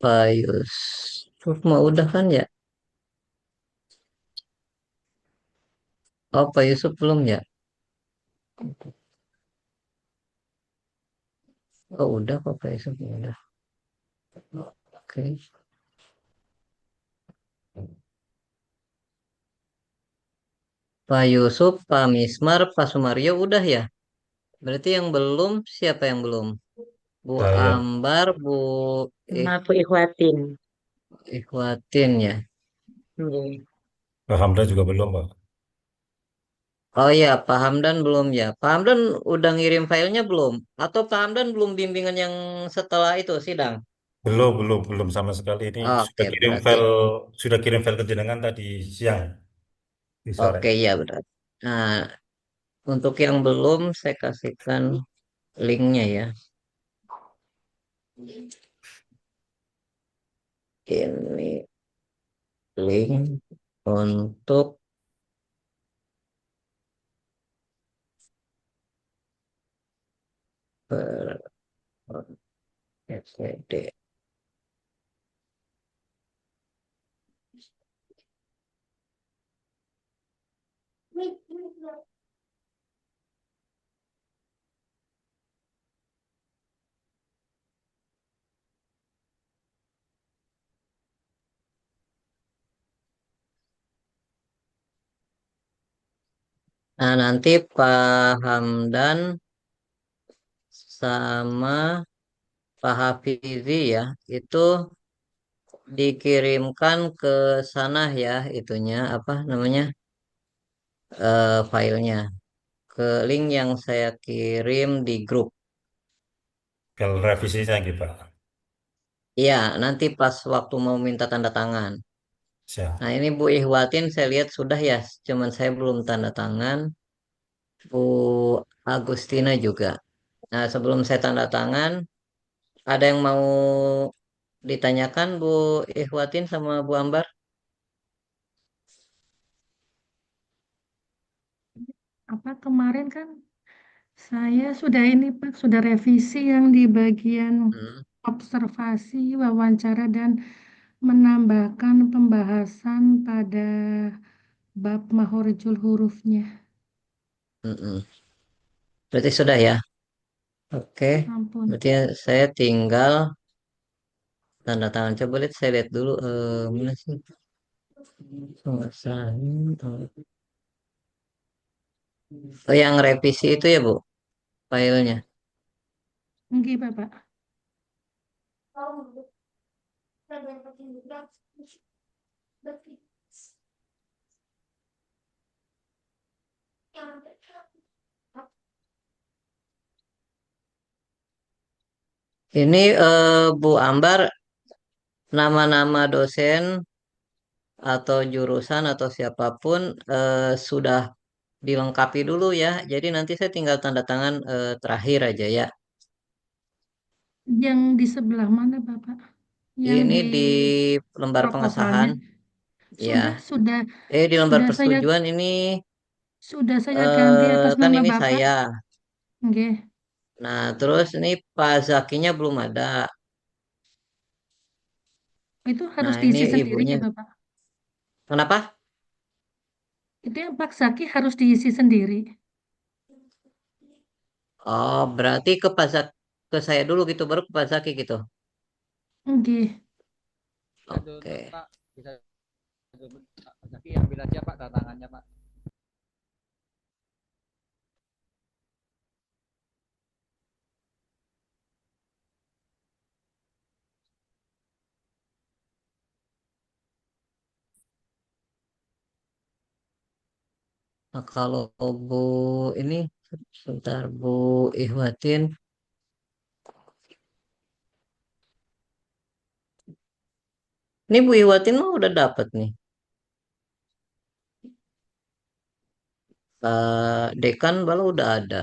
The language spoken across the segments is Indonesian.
Pak Yusuf mah udah kan ya? Oh, Pak Yusuf belum ya? Oh, udah kok Pak Yusuf udah. Oke. Pak Yusuf, Pak Mismar, Pak Sumaryo udah ya? Berarti yang belum, siapa yang belum? Bu Saya Ambar, Bu Sama aku Ikhwatin. Ikhwatin ya? Nggih. Pak Hamda juga belum, Pak. Oh iya, Pak Hamdan belum ya? Pak Hamdan udah ngirim filenya belum? Atau Pak Hamdan belum bimbingan yang setelah itu sidang? Belum sama sekali. Ini Oke, berarti. sudah kirim file ke jenengan tadi siang, di Oke, sore. ya berarti. Nah, untuk yang belum, saya kasihkan linknya ya. Ini link untuk per SPD. Nah, nanti Pak Hamdan sama Pak Hafizi ya, itu dikirimkan ke sana ya, itunya apa namanya filenya ke link yang saya kirim di grup. File revisinya gitu, Pak. Iya, nanti pas waktu mau minta tanda tangan. Siap. Nah, ini Bu Ihwatin saya lihat sudah ya, cuman saya belum tanda tangan. Bu Agustina juga. Nah, sebelum saya tanda tangan, ada yang mau ditanyakan Bu Ihwatin sama Bu Ambar? Apa kemarin kan saya sudah ini Pak, sudah revisi yang di bagian Hmm, observasi, wawancara dan menambahkan pembahasan pada bab mahorijul hurufnya. mm-mm. Berarti sudah ya? Oke. Ampun. Berarti saya tinggal tanda tangan. Coba lihat, saya lihat dulu. Mana sih? Pengesahan. Oh, yang revisi itu ya, Bu, filenya. Nggih, Bapak. Ini Bu Ambar, nama-nama dosen atau jurusan atau siapapun sudah dilengkapi dulu ya. Jadi nanti saya tinggal tanda tangan terakhir aja ya. Yang di sebelah mana, Bapak? Yang Ini di di lembar proposalnya pengesahan ya. sudah Di lembar sudah saya persetujuan ini ganti atas kan nama ini Bapak. saya. Nggih. Nah, terus ini Pak Zakinya belum ada. Itu harus Nah, ini diisi sendiri ibunya. ya, Bapak. Kenapa? Itu yang Pak Zaki harus diisi sendiri. Oh, berarti ke saya dulu gitu, baru ke Pak Zaki gitu. Nggih. Bisa dulu Oke. Pak, bisa dulu Pak Zaki ambil aja Pak tantangannya Pak. Nah, kalau Bu ini sebentar Bu Ihwatin. Ini Bu Ihwatin mah udah dapet nih. Dekan baru udah ada.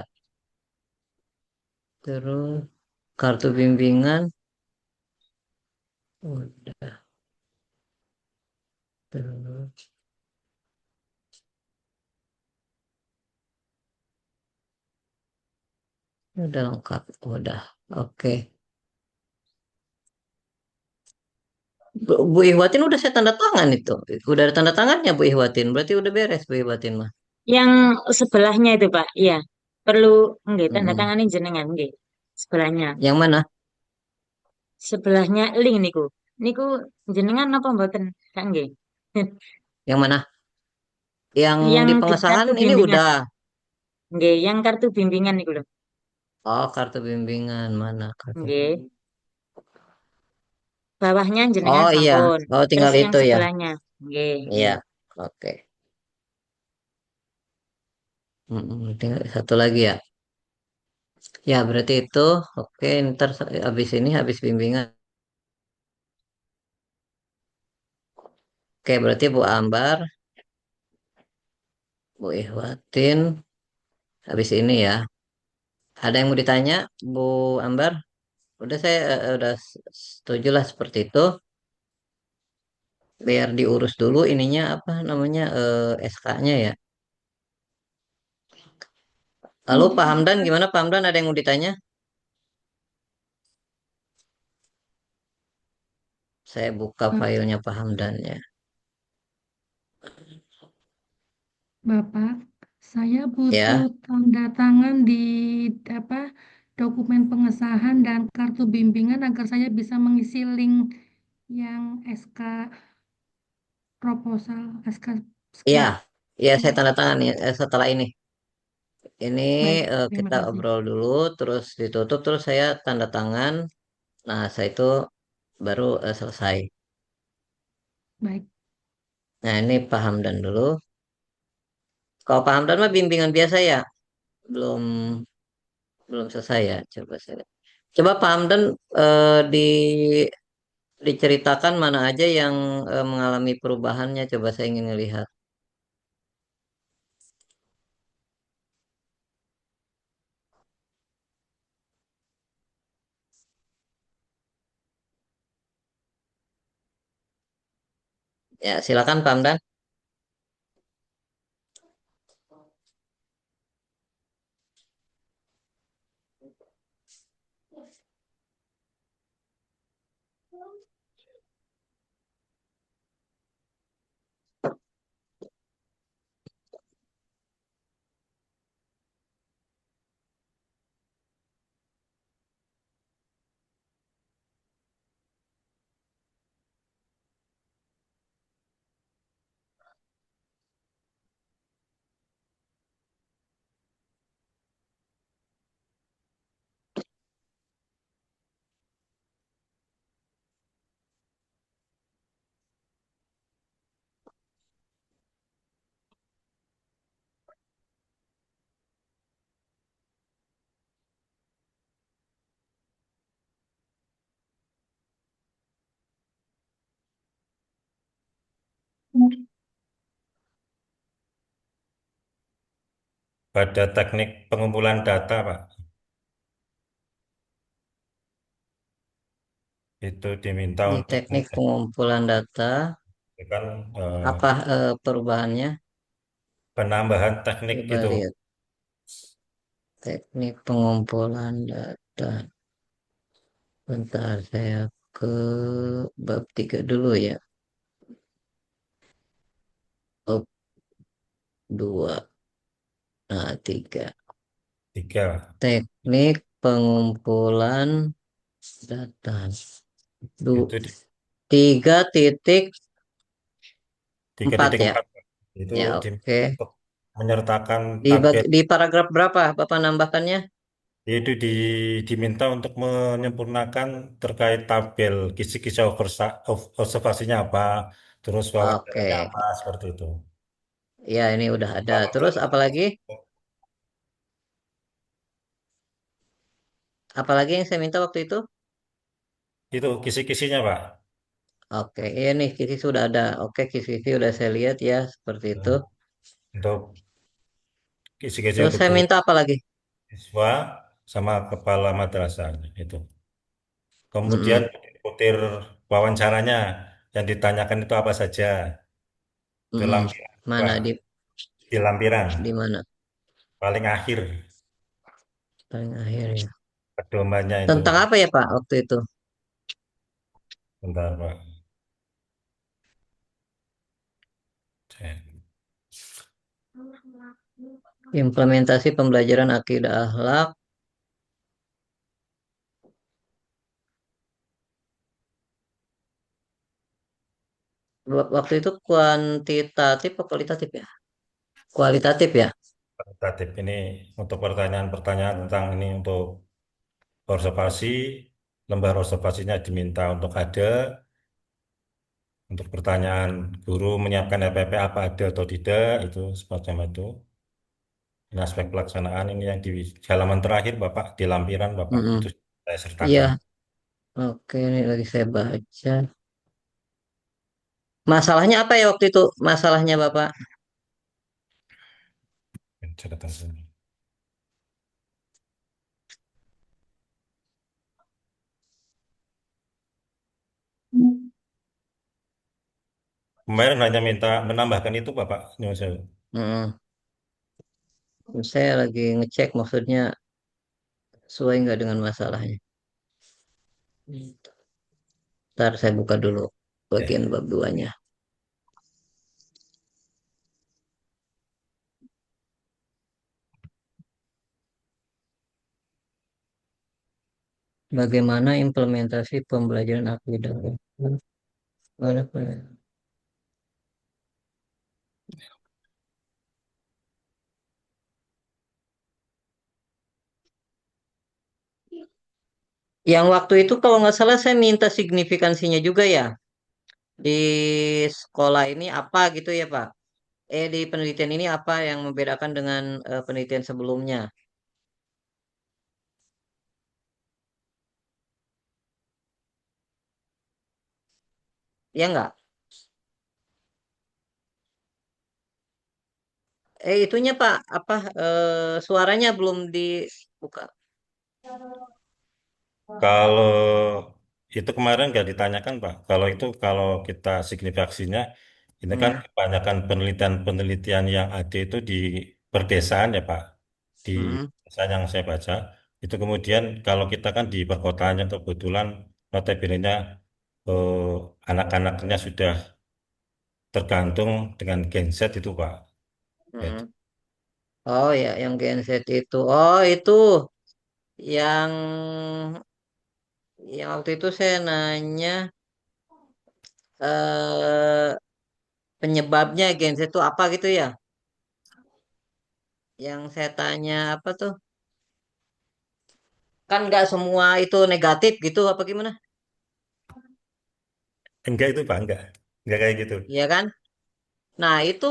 Terus kartu bimbingan udah. Terus udah lengkap. Udah. Oke. Bu Ihwatin udah saya tanda tangan itu. Udah ada tanda tangannya Bu Ihwatin. Berarti udah beres Bu Ihwatin mah. Yang sebelahnya itu Pak, iya. Perlu nggih tanda Mm-mm. tangan jenengan nggih. Sebelahnya. Yang mana? Sebelahnya link niku. Niku jenengan apa mboten? Kan nggih. Yang mana? Yang Yang di di pengesahan kartu ini bimbingan. udah. Nggih, yang kartu bimbingan niku lho. Oh, kartu bimbingan mana kartu? Nggih. Bawahnya jenengan Oh iya. sampun. Oh Terus tinggal yang itu ya. sebelahnya. Nggih, Iya. nggih. Oke. Tinggal satu lagi ya. Ya berarti itu. Oke. Ntar habis ini habis bimbingan. Oke berarti Bu Ambar, Bu Ihwatin. Habis ini ya. Ada yang mau ditanya, Bu Ambar? Udah saya udah setuju lah seperti itu. Biar diurus dulu ininya apa namanya SK-nya ya. Lalu Pak Hamdan gimana Pak Hamdan ada yang mau ditanya? Saya buka filenya Pak Hamdan ya. Bapak, saya butuh Ya, tanda tangan di apa dokumen pengesahan dan kartu bimbingan agar saya bisa mengisi link yang SK proposal, SK iya, skrip. iya saya tanda tangan ya setelah ini. Ini Baik, terima kita kasih. obrol dulu, terus ditutup, terus saya tanda tangan. Nah, saya itu baru selesai. Baik. Nah, ini Pak Hamdan dulu. Kalau Pak Hamdan mah bimbingan biasa ya, belum belum selesai ya. Coba saya. Coba Pak Hamdan di diceritakan mana aja yang mengalami perubahannya. Coba saya ingin melihat. Ya, silakan Pak Hamdan. Pada teknik pengumpulan data, Pak, itu diminta Di untuk teknik pengumpulan data, menentukan apa perubahannya? penambahan teknik Coba itu. lihat teknik pengumpulan data. Bentar, saya ke bab 3 dulu ya. Bab 2, nah 3. Tiga, Teknik pengumpulan data. itu di 3.4 ya. 3.4 itu Ya, oke. untuk menyertakan Di, tabel. di paragraf berapa Bapak nambahkannya? Itu diminta untuk menyempurnakan terkait tabel kisi-kisi observasinya apa, terus wawancaranya Oke. apa, seperti itu. Ya, ini udah ada. Kalau Terus untuk apalagi? Apalagi yang saya minta waktu itu? itu kisi-kisinya, Pak. Oke, ini kisi sudah ada. Oke, kisi udah saya lihat ya, seperti itu. Untuk kisi-kisi Terus saya butuh minta apa lagi? siswa sama kepala madrasah itu. Kemudian Mm-mm. butir wawancaranya yang ditanyakan itu apa saja. Itu Mm-mm. lampiran, Mana Pak. di Di lampiran mana? paling akhir Paling akhir ya. pedomannya itu. Tentang apa ya Pak waktu itu? Bentar, Pak. Implementasi pembelajaran akidah akhlak. Waktu itu kuantitatif atau kualitatif ya? Kualitatif ya? Kualitatif ini untuk pertanyaan-pertanyaan tentang ini untuk observasi, lembar observasinya diminta untuk ada, untuk pertanyaan guru menyiapkan LPP apa ada atau tidak, itu semacam itu. Ini aspek pelaksanaan ini yang di halaman terakhir Bapak, di lampiran Bapak, Mm-mm. itu saya Iya, sertakan. oke ini lagi saya baca. Masalahnya apa ya waktu itu? Masalahnya Bapak? Catatan sini. Kemarin hanya minta menambahkan itu Bapak. Nyuwun sewu. Mm-mm. Saya lagi ngecek maksudnya sesuai nggak dengan masalahnya. Ntar saya buka dulu Ya. bagian bab 2-nya. Bagaimana implementasi pembelajaran akidah? Yang waktu itu kalau nggak salah saya minta signifikansinya juga ya. Di sekolah ini apa gitu ya Pak? Di penelitian ini apa yang membedakan dengan penelitian sebelumnya? Ya nggak? Itunya Pak, apa suaranya belum dibuka? Kalau itu kemarin nggak ditanyakan Pak. Kalau itu kalau kita signifikansinya, ini kan Hmm, kebanyakan penelitian-penelitian yang ada itu di perdesaan ya Pak. Di hmm, desa yang saya baca. Itu kemudian kalau kita kan di perkotaan yang kebetulan notabene-nya eh, anak-anaknya sudah tergantung dengan genset itu Pak. Gitu. hmm. Oh ya, yang Gen Z itu. Oh itu yang waktu itu saya nanya eh penyebabnya Gen Z itu apa gitu ya? Yang saya tanya apa tuh? Kan nggak semua itu negatif gitu apa gimana? Enggak itu Pak, enggak. Enggak kayak gitu. Iya kan? Nah itu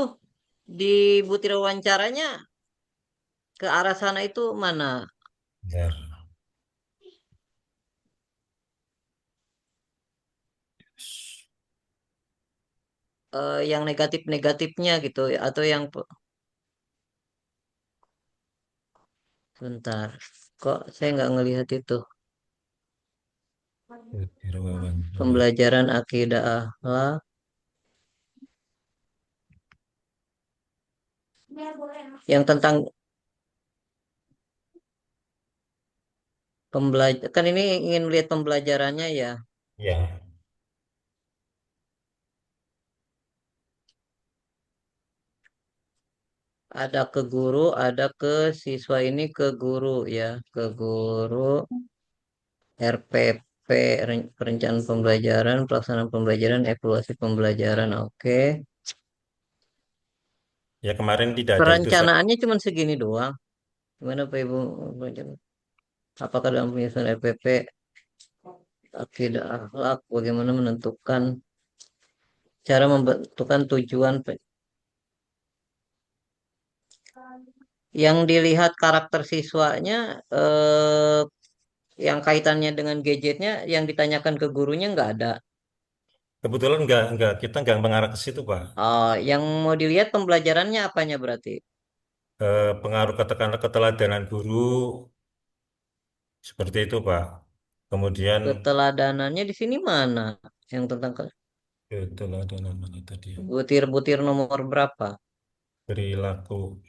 di butir wawancaranya ke arah sana itu mana? Bentar. Yang negatif-negatifnya gitu ya? Atau yang sebentar. Kok saya nggak ngelihat itu? Butir wawancara. Pembelajaran akidah akhlak. Yang tentang pembelajar kan ini ingin lihat pembelajarannya ya. Ya. Ada ke guru, ada ke siswa ini ke guru ya, ke guru RPP perencanaan pembelajaran, pelaksanaan pembelajaran, evaluasi pembelajaran. Oke. Ya kemarin tidak ada itu saya. Perencanaannya cuma segini doang. Gimana Pak Ibu? Apakah dalam penyusunan RPP akidah akhlak bagaimana menentukan cara membentukkan tujuan yang dilihat karakter siswanya yang kaitannya dengan gadgetnya yang ditanyakan ke gurunya nggak ada. Kebetulan enggak, kita enggak mengarah ke situ, Pak. Yang mau dilihat pembelajarannya apanya berarti? Pengaruh katakanlah keteladanan guru seperti itu, Pak. Kemudian Keteladanannya di sini mana? Yang tentang keteladanan mana tadi ya? butir-butir nomor berapa? Perilaku.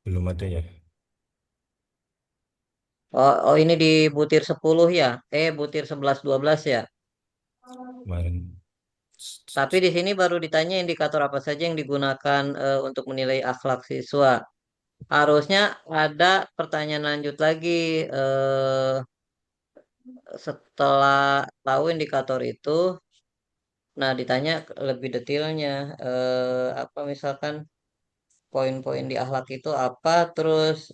Belum ada ya Oh, ini di butir 10 ya? Butir 11 12 ya? kemarin. Tapi di sini baru ditanya indikator apa saja yang digunakan untuk menilai akhlak siswa. Harusnya ada pertanyaan lanjut lagi setelah tahu indikator itu. Nah, ditanya lebih detailnya apa misalkan poin-poin di akhlak itu apa, terus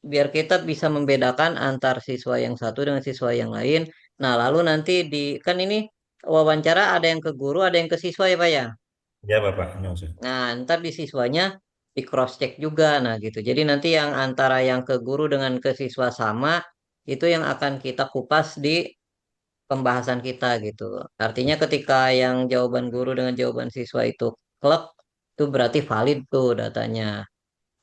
biar kita bisa membedakan antar siswa yang satu dengan siswa yang lain. Nah, lalu nanti di kan ini wawancara ada yang ke guru, ada yang ke siswa ya, Pak ya. Ya, Bapak. Maksud. Nah, ntar di siswanya di cross check juga. Nah, gitu. Jadi nanti yang antara yang ke guru dengan ke siswa sama itu yang akan kita kupas di pembahasan kita gitu. Artinya ketika yang jawaban guru dengan jawaban siswa itu klek, itu berarti valid tuh datanya.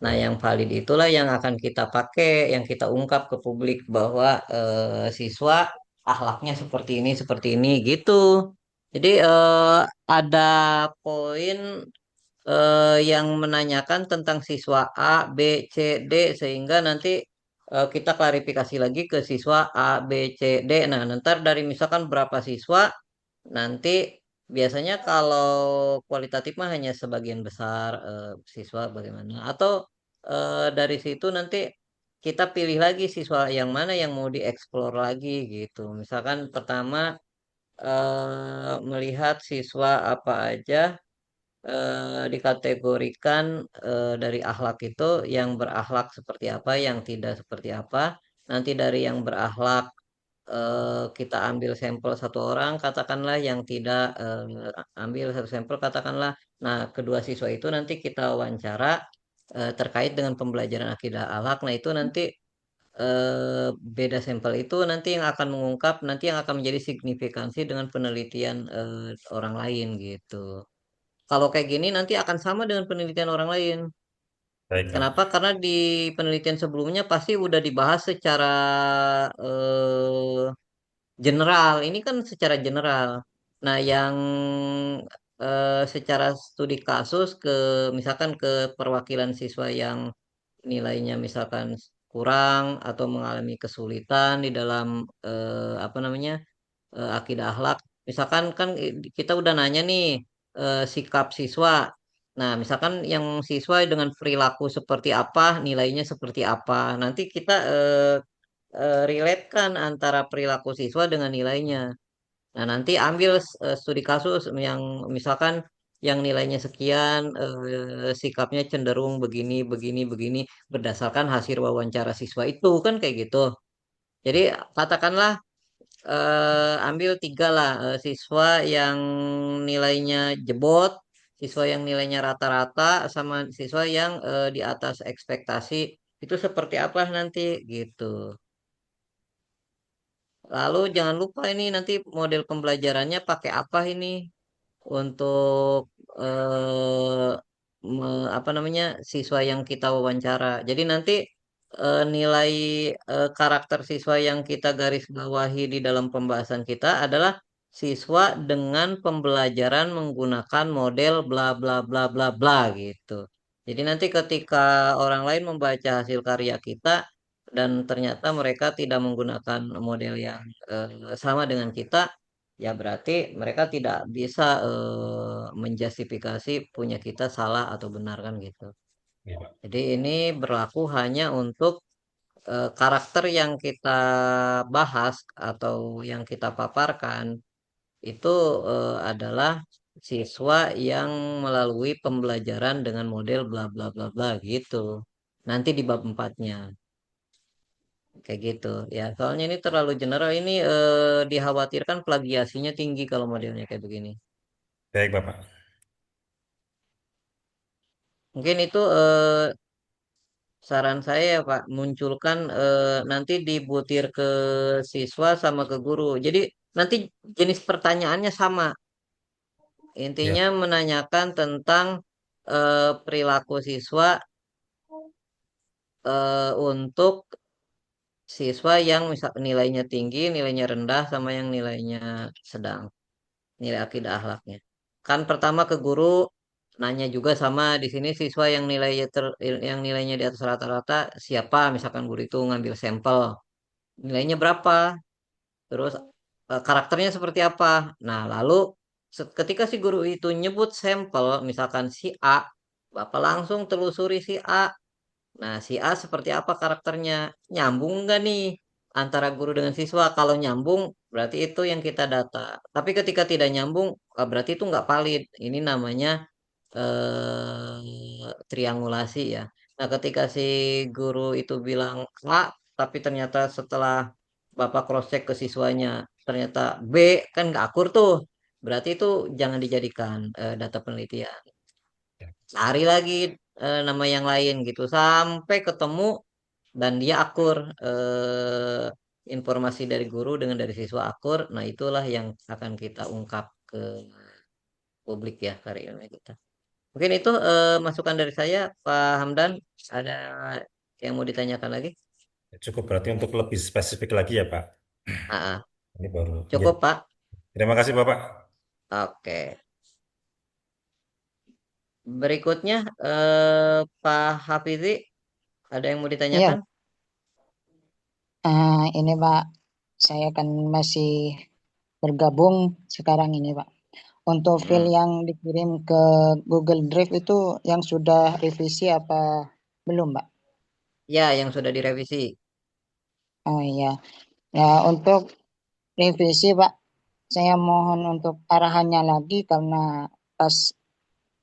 Nah, yang valid itulah yang akan kita pakai, yang kita ungkap ke publik bahwa siswa akhlaknya seperti ini gitu. Jadi ada poin yang menanyakan tentang siswa A, B, C, D sehingga nanti kita klarifikasi lagi ke siswa A, B, C, D. Nah, nanti dari misalkan berapa siswa, nanti biasanya kalau kualitatif mah hanya sebagian besar siswa bagaimana. Atau dari situ nanti kita pilih lagi siswa yang mana yang mau dieksplor lagi gitu. Misalkan pertama melihat siswa apa aja dikategorikan dari akhlak itu yang berakhlak seperti apa, yang tidak seperti apa. Nanti dari yang berakhlak kita ambil sampel satu orang, katakanlah yang tidak ambil satu sampel, katakanlah. Nah, kedua siswa itu nanti kita wawancara terkait dengan pembelajaran akidah akhlak. Nah, itu nanti beda sampel itu nanti yang akan mengungkap, nanti yang akan menjadi signifikansi dengan penelitian orang lain gitu. Kalau kayak gini nanti akan sama dengan penelitian orang lain. Baik, Pak. Kenapa? Karena di penelitian sebelumnya pasti udah dibahas secara eh, general. Ini kan secara general. Nah, yang secara studi kasus ke misalkan ke perwakilan siswa yang nilainya misalkan kurang atau mengalami kesulitan di dalam apa namanya akidah akhlak. Misalkan kan kita udah nanya nih sikap siswa. Nah, misalkan yang siswa dengan perilaku seperti apa, nilainya seperti apa. Nanti kita relatekan antara perilaku siswa dengan nilainya. Nah, nanti ambil studi kasus yang misalkan yang nilainya sekian, sikapnya cenderung begini, begini, begini, berdasarkan hasil wawancara siswa itu kan kayak gitu. Jadi katakanlah ambil tiga lah siswa yang nilainya jebot, siswa yang nilainya rata-rata, sama siswa yang di atas ekspektasi itu seperti apa nanti gitu. Lalu jangan lupa ini nanti model pembelajarannya pakai apa ini untuk eh, apa namanya siswa yang kita wawancara. Jadi nanti nilai karakter siswa yang kita garis bawahi di dalam pembahasan kita adalah siswa dengan pembelajaran menggunakan model bla bla bla bla bla gitu. Jadi nanti ketika orang lain membaca hasil karya kita dan ternyata mereka tidak menggunakan model yang sama dengan kita, ya berarti mereka tidak bisa menjustifikasi punya kita salah atau benar kan gitu. Iya, Pak. Jadi ini berlaku hanya untuk karakter yang kita bahas atau yang kita paparkan itu adalah siswa yang melalui pembelajaran dengan model bla bla bla bla gitu. Nanti di bab empatnya kayak gitu. Ya, soalnya ini terlalu general ini dikhawatirkan plagiasinya tinggi kalau modelnya kayak begini. Baik, Bapak. Mungkin itu saran saya ya Pak, munculkan nanti dibutir ke siswa sama ke guru. Jadi nanti jenis pertanyaannya sama. Ya, Intinya menanyakan tentang perilaku siswa untuk siswa yang misal nilainya tinggi, nilainya rendah, sama yang nilainya sedang, nilai akidah akhlaknya. Kan pertama ke guru nanya juga sama di sini siswa yang yang nilainya di atas rata-rata siapa? Misalkan guru itu ngambil sampel, nilainya berapa? Terus karakternya seperti apa? Nah, lalu Ketika si guru itu nyebut sampel, misalkan si A, Bapak langsung telusuri si A. Nah, si A seperti apa karakternya? Nyambung nggak nih antara guru dengan siswa? Kalau nyambung, berarti itu yang kita data. Tapi ketika tidak nyambung, berarti itu nggak valid. Ini namanya triangulasi ya. Nah, ketika si guru itu bilang A, tapi ternyata setelah Bapak cross check ke siswanya, ternyata B, kan nggak akur tuh. Berarti itu jangan dijadikan data penelitian. Ya, Cari lagi nama yang lain gitu sampai ketemu dan dia akur informasi dari guru dengan dari siswa akur. Nah, itulah yang akan kita ungkap ke publik ya karya ilmiah kita. Mungkin itu masukan dari saya, Pak Hamdan. Ada yang mau ditanyakan lagi? cukup berarti untuk lebih spesifik lagi ya Pak. Ah, ah. Ini baru. Ya. Cukup, Pak. Terima kasih Bapak. Oke. Berikutnya Pak Hafizi, ada yang mau Iya, ditanyakan? ini Pak, saya kan masih bergabung sekarang ini Pak. Untuk file Hmm. yang dikirim ke Google Drive itu yang sudah revisi apa belum Pak? Ya, yang sudah direvisi. Oh iya, ya untuk revisi Pak, saya mohon untuk arahannya lagi karena pas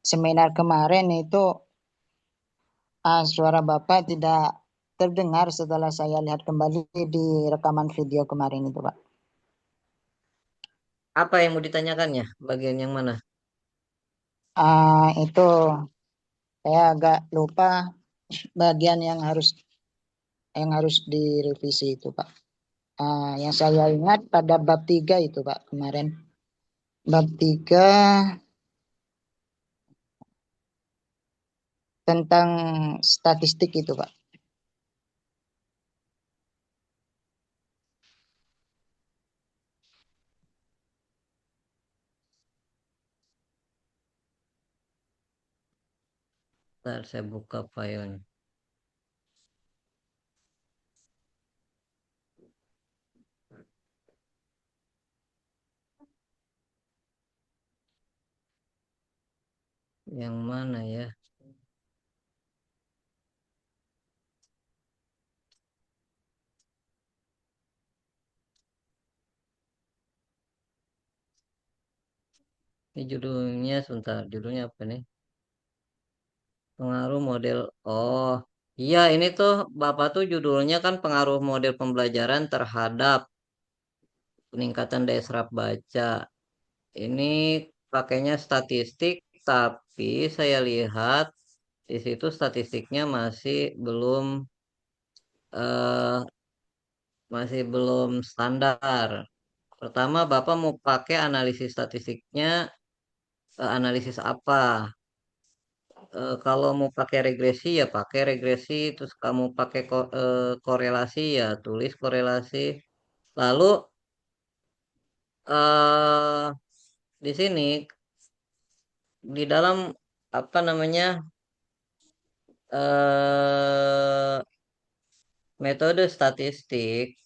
seminar kemarin itu suara Bapak tidak terdengar setelah saya lihat kembali di rekaman video kemarin itu Pak. Apa yang mau ditanyakannya? Bagian yang mana? Itu saya agak lupa bagian yang harus direvisi itu Pak. Yang saya ingat pada bab 3 itu Pak kemarin. Bab 3 tentang statistik itu Pak. Ntar saya buka filenya. Yang mana ya? Ini judulnya, sebentar. Judulnya apa nih? Pengaruh model. Oh, iya ini tuh Bapak tuh judulnya kan pengaruh model pembelajaran terhadap peningkatan daya serap baca. Ini pakainya statistik, tapi saya lihat di situ statistiknya eh, masih belum standar. Pertama, Bapak mau pakai analisis statistiknya, analisis apa? Kalau mau pakai regresi ya pakai regresi, terus kamu pakai korelasi ya tulis korelasi. Lalu eh di sini di dalam apa namanya eh metode statistik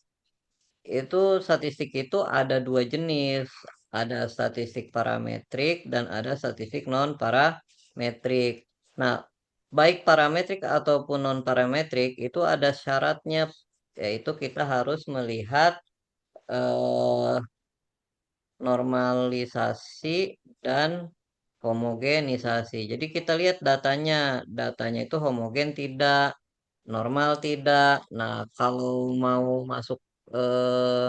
itu ada dua jenis, ada statistik parametrik dan ada statistik non parametrik. Nah, baik parametrik ataupun non parametrik itu ada syaratnya, yaitu kita harus melihat eh, normalisasi dan homogenisasi. Jadi kita lihat datanya itu homogen tidak, normal tidak. Nah, kalau mau masuk eh,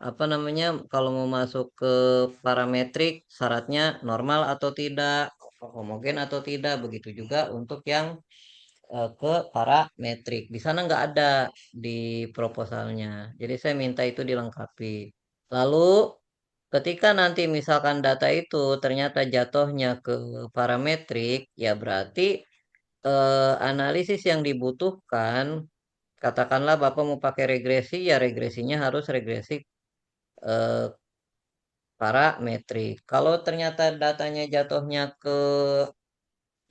apa namanya, kalau mau masuk ke parametrik, syaratnya normal atau tidak, homogen atau tidak. Begitu juga untuk yang ke parametrik. Di sana nggak ada di proposalnya. Jadi saya minta itu dilengkapi. Lalu ketika nanti misalkan data itu ternyata jatuhnya ke parametrik, ya berarti analisis yang dibutuhkan, katakanlah Bapak mau pakai regresi, ya regresinya harus regresi eh, parametrik. Kalau ternyata datanya jatuhnya ke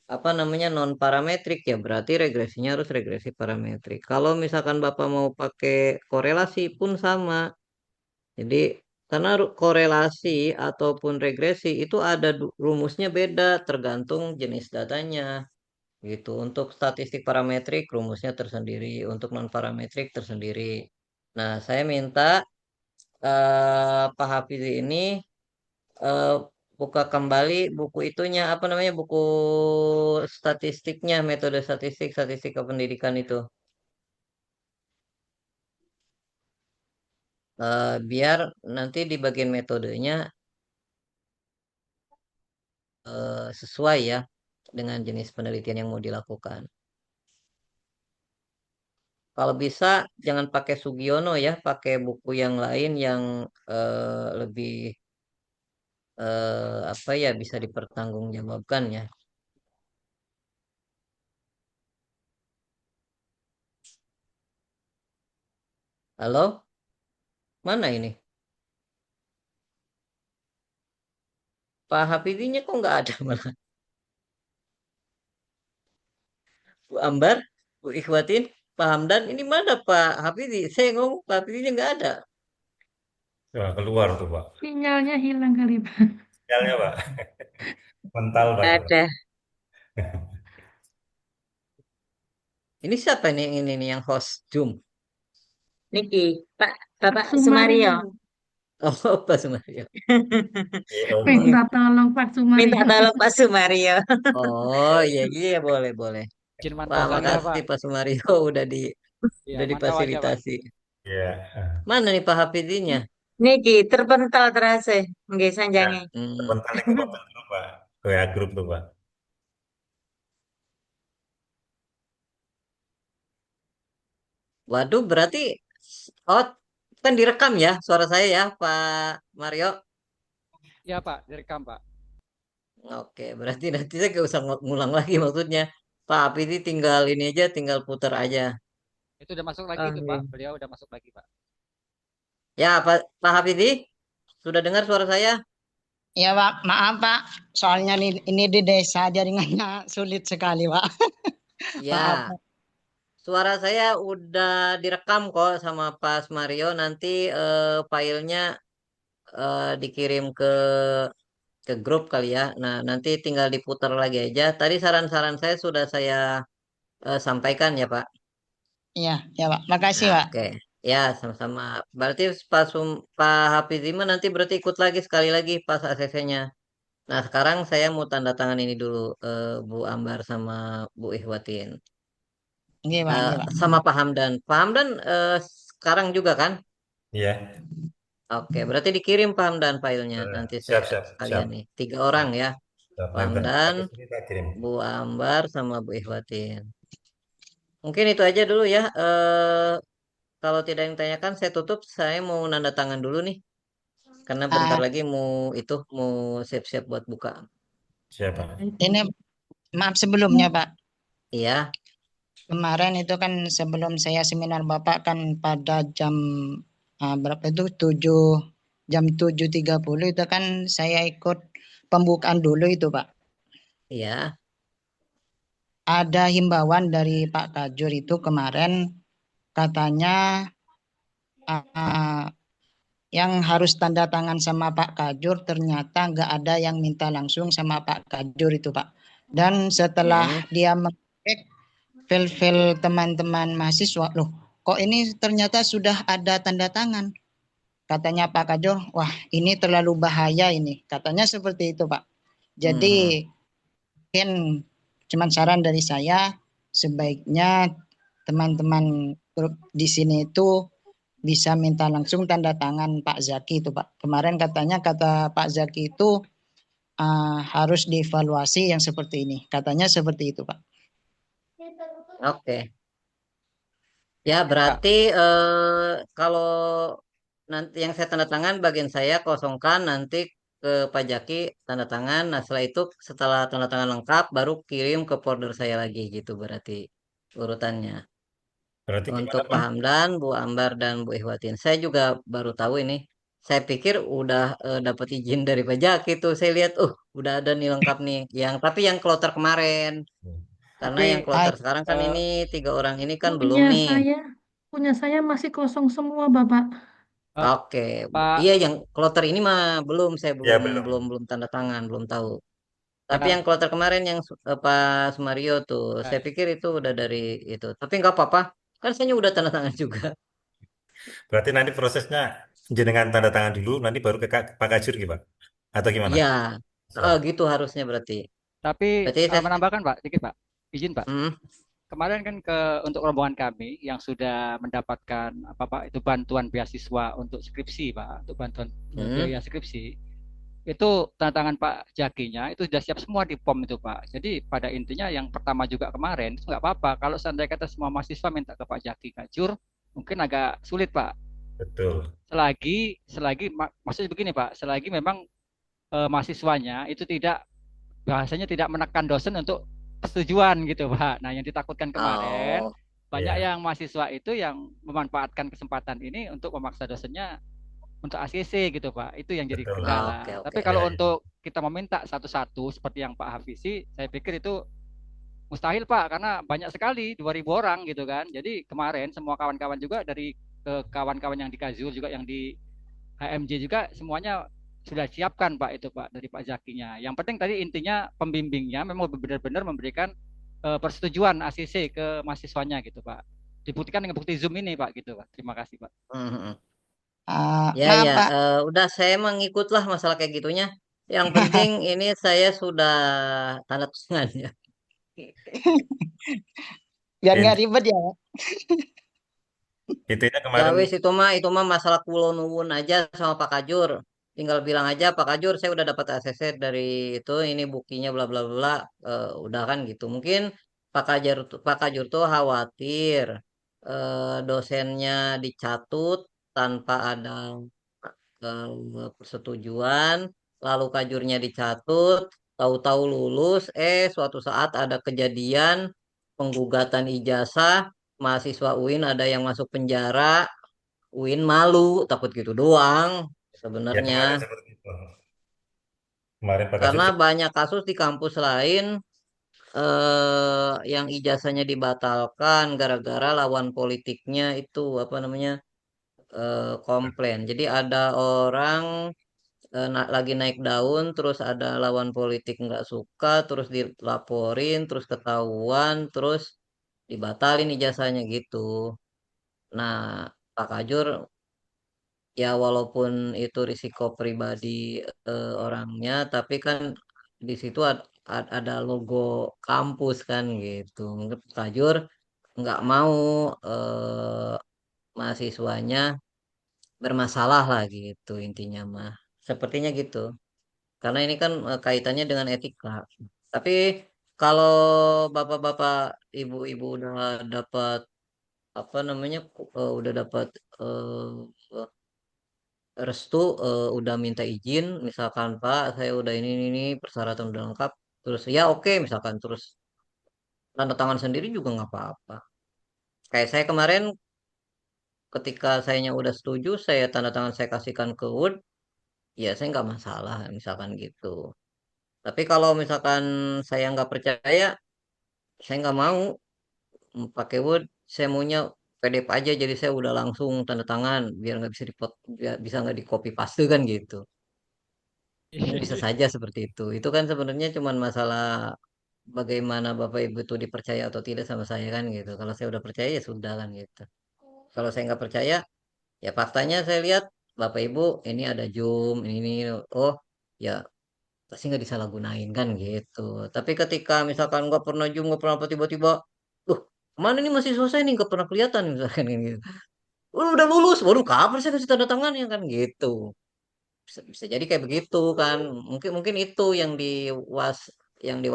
apa namanya non parametrik, ya berarti regresinya harus regresi parametrik. Kalau misalkan Bapak mau pakai korelasi pun sama. Jadi Karena korelasi ataupun regresi itu ada rumusnya beda tergantung jenis datanya gitu. Untuk statistik parametrik rumusnya tersendiri, untuk non parametrik tersendiri. Nah, saya minta Pak Hafiz ini eh, buka kembali buku itunya apa namanya buku statistiknya, metode statistik statistik kependidikan itu. Biar nanti di bagian metodenya sesuai ya dengan jenis penelitian yang mau dilakukan. Kalau bisa jangan pakai Sugiono ya, pakai buku yang lain yang lebih apa ya bisa dipertanggungjawabkan ya. Halo, mana ini? Pak Hafidinya kok nggak ada malah. Bu Ambar, Bu Ikhwatin, Pak Hamdan, ini mana Pak Hafidi? Saya ngomong Pak Hafidinya nggak ada. Ya, keluar tuh Pak. Sinyalnya hilang kali, Pak. Sinyalnya Pak. Mental Pak itu Pak. Ada. Ini siapa nih ini nih yang host Zoom? Niki, Pak Bapak Sumario. Sumario. Oh, Pak Sumario. Iya, Om Pak. Minta tolong Pak Minta Sumario. tolong Pak Sumario. Oh, iya iya boleh boleh. Izin Pak, mantau saja, Pak. makasih Pak Sumario Iya, udah mantau aja, Pak. difasilitasi. Iya. Mana nih Pak Hafidinya? Niki, terpental terasa. Nggih Ya, sanjange. Hmm, sebentar lagi ke open grup Pak. Ke ya grup tuh Pak. waduh, berarti oh kan direkam ya suara saya ya Pak Mario. Iya, Pak, direkam, Pak. Oke, berarti nanti saya nggak usah ngulang lagi maksudnya. Pak Hafidi tinggal ini aja, tinggal putar aja. Itu udah masuk lagi Oh, tuh, Pak. nggih. Beliau udah masuk lagi, Pak. Ya, Pak Hafidi, sudah dengar suara saya? Ya Pak, maaf Pak. Soalnya ini di desa jaringannya sulit sekali Pak. Maaf Ya, Pak. suara saya udah direkam kok sama Pak Mario. Nanti filenya dikirim ke grup kali ya. Nah, nanti tinggal diputar lagi aja. Tadi saran-saran saya sudah saya sampaikan ya, Pak. Iya, ya Pak. Makasih Nah, Pak. oke. Ya, sama-sama. Berarti Pak Hafizima nanti berarti ikut lagi sekali lagi pas ACC-nya. Nah, sekarang saya mau tanda tangan ini dulu, Bu Ambar sama Bu Ihwatin. Iya Pak, iya Pak. Sama Pak Hamdan. Pak Hamdan sekarang juga kan? Iya. Oke, berarti dikirim Pak Hamdan filenya. Nanti saya Siap, siap, sekalian siap. nih. 3 orang ya. Siap. Pak Nanti Hamdan, ini kita kirim. Bu Ambar, sama Bu Ihwatin. Mungkin itu aja dulu ya. Kalau tidak yang ditanyakan, saya tutup. Saya mau nanda tangan dulu nih. Karena bentar Ah, lagi mau siap-siap buat buka. Siap Pak. ini maaf sebelumnya Pak. Iya, Kemarin itu kan sebelum saya seminar Bapak kan pada jam berapa itu 7 jam 7.30 itu kan saya ikut pembukaan dulu itu Pak. iya. Ada himbauan dari Pak Kajur itu kemarin katanya ah, yang harus tanda tangan sama Pak Kajur ternyata nggak ada yang minta langsung sama Pak Kajur itu Pak. Dan setelah Hmm, dia mengecek file-file teman-teman mahasiswa, loh kok ini ternyata sudah ada tanda tangan. Katanya Pak Kajur, wah ini terlalu bahaya ini. Katanya seperti itu Pak. Jadi hmm. mungkin cuman saran dari saya, sebaiknya teman-teman grup di sini itu bisa minta langsung tanda tangan Pak Zaki itu Pak. Kemarin katanya kata Pak Zaki itu harus dievaluasi yang seperti ini. Katanya seperti itu Pak. Oke. Ya, Pak, berarti kalau nanti yang saya tanda tangan bagian saya kosongkan nanti ke Pak Jaki tanda tangan. Nah, setelah tanda tangan lengkap baru kirim ke folder saya lagi gitu berarti urutannya. Berarti gimana Untuk Pak Pak? Hamdan, Bu Ambar dan Bu Ihwatin. Saya juga baru tahu ini. Saya pikir udah dapat izin dari Pak Jaki tuh. Saya lihat, udah ada nih lengkap nih. Tapi yang kloter kemarin. Karena tapi yang Ah, kloter sekarang kan eh, ini 3 orang ini kan belum Punya nih. saya, punya saya masih kosong semua, Bapak. Eh, Oke, Pak, iya yang kloter ini mah belum, saya Ya belum belum. belum belum tanda tangan, belum tahu. Tapi ya, yang kloter kemarin yang Pak Sumario tuh, saya eh, pikir itu udah dari itu. Tapi nggak apa-apa, kan saya udah tanda tangan juga. Berarti nanti prosesnya jenengan tanda tangan dulu, nanti baru ke Pak Kajur gitu, Pak. Atau gimana? Iya, Setelah. gitu harusnya berarti. tapi Berarti saya, menambahkan Pak, dikit Pak, izin Pak. hmm, Kemarin kan untuk rombongan kami yang sudah mendapatkan apa Pak itu bantuan beasiswa untuk skripsi Pak, untuk bantuan hmm, biaya skripsi. Itu tanda tangan Pak Jakinya itu sudah siap semua di POM itu Pak. Jadi pada intinya yang pertama juga kemarin itu nggak apa-apa. Kalau seandainya kata semua mahasiswa minta ke Pak Jaki Kajur, mungkin agak sulit Pak. Betul. Selagi maksudnya begini Pak, selagi memang mahasiswanya itu tidak bahasanya tidak menekan dosen untuk persetujuan gitu Pak. Nah yang ditakutkan kemarin oh, banyak Ya, yang mahasiswa itu yang memanfaatkan kesempatan ini untuk memaksa dosennya untuk ACC gitu Pak. Itu yang jadi betul. oke kendala. oke. Tapi Ya, kalau ya. untuk kita meminta satu-satu seperti yang Pak Hafizi, saya pikir itu mustahil Pak karena banyak sekali 2.000 orang gitu kan. Jadi kemarin semua kawan-kawan juga dari kawan-kawan yang di Kazur juga yang di HMJ juga semuanya sudah siapkan Pak itu Pak dari Pak Zakinya. Yang penting tadi intinya pembimbingnya memang benar-benar memberikan persetujuan ACC ke mahasiswanya gitu Pak. Dibuktikan dengan bukti Zoom ini Pak gitu Pak. Terima kasih Pak. Hmm, hmm, hmm. Ya Maaf ya, Pak, udah saya emang ngikutlah masalah kayak gitunya. Yang penting ini saya sudah tanda tangan ya. biar nggak Int- ribet ya. Intinya Ya kemarin, wis itu mah masalah kulon nuwun aja sama Pak Kajur. Tinggal bilang aja Pak Kajur saya udah dapat ACC dari itu ini buktinya bla bla bla. Udah kan gitu. Mungkin Pak Kajur tuh khawatir dosennya dicatut tanpa ada persetujuan, lalu Kajurnya dicatut, tahu-tahu lulus, suatu saat ada kejadian penggugatan ijazah, mahasiswa UIN ada yang masuk penjara, Win malu, takut gitu doang ya kemarin sebenarnya. seperti itu. Kemarin Pak Kajur Karena banyak kasus di kampus lain yang ijazahnya dibatalkan gara-gara lawan politiknya itu apa namanya komplain. Jadi ada orang lagi naik daun, terus ada lawan politik nggak suka, terus dilaporin, terus ketahuan, terus dibatalin ijazahnya gitu. Nah, Pak Kajur ya walaupun itu risiko pribadi orangnya, tapi kan di situ ada logo kampus kan gitu. Mungkin Kajur nggak mau eh, mahasiswanya bermasalah lah gitu intinya mah. Sepertinya gitu. Karena ini kan kaitannya dengan etika. Tapi kalau bapak-bapak, ibu-ibu udah dapat apa namanya, udah dapat eh, restu, udah minta izin misalkan Pak saya udah ini persyaratan udah lengkap terus ya oke misalkan terus tanda tangan sendiri juga nggak apa-apa kayak saya kemarin ketika sayanya udah setuju saya tanda tangan saya kasihkan ke Word ya saya nggak masalah misalkan gitu tapi kalau misalkan saya nggak percaya saya nggak mau pakai Word saya maunya PDF aja jadi saya udah langsung tanda tangan biar nggak bisa bisa nggak di copy paste kan gitu. Kan bisa saja seperti itu. Itu kan sebenarnya cuman masalah bagaimana Bapak Ibu itu dipercaya atau tidak sama saya kan gitu. Kalau saya udah percaya ya sudah kan gitu. Kalau saya nggak percaya, ya faktanya saya lihat Bapak Ibu ini ada Zoom, ini oh ya pasti nggak disalahgunain kan gitu. Tapi ketika misalkan nggak pernah Zoom, nggak pernah apa tiba-tiba, loh kemana nih masih selesai nih nggak pernah kelihatan misalkan kan gitu. Udah lulus, waduh kapan saya kasih tanda tangan ya kan gitu. Bisa jadi kayak begitu kan mungkin mungkin itu yang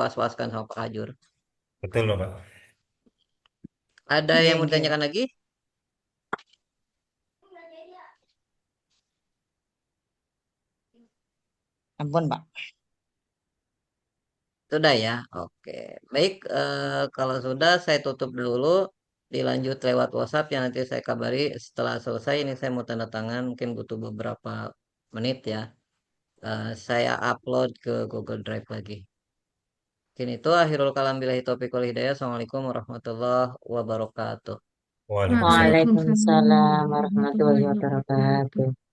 was-waskan sama Pak Kajur betul loh Pak. ada yang Nggih, mau nggih. ditanyakan lagi Ampun Pak. sudah ya oke baik kalau sudah saya tutup dulu dilanjut lewat WhatsApp yang nanti saya kabari setelah selesai ini saya mau tanda tangan mungkin butuh beberapa menit ya. Saya upload ke Google Drive lagi mungkin itu akhirul kalam billahi taufiq wal hidayah assalamualaikum warahmatullahi wabarakatuh Waalaikumsalam. Waalaikumsalam Waalaikumsalam warahmatullahi warahmatullahi wabarakatuh. wabarakatuh.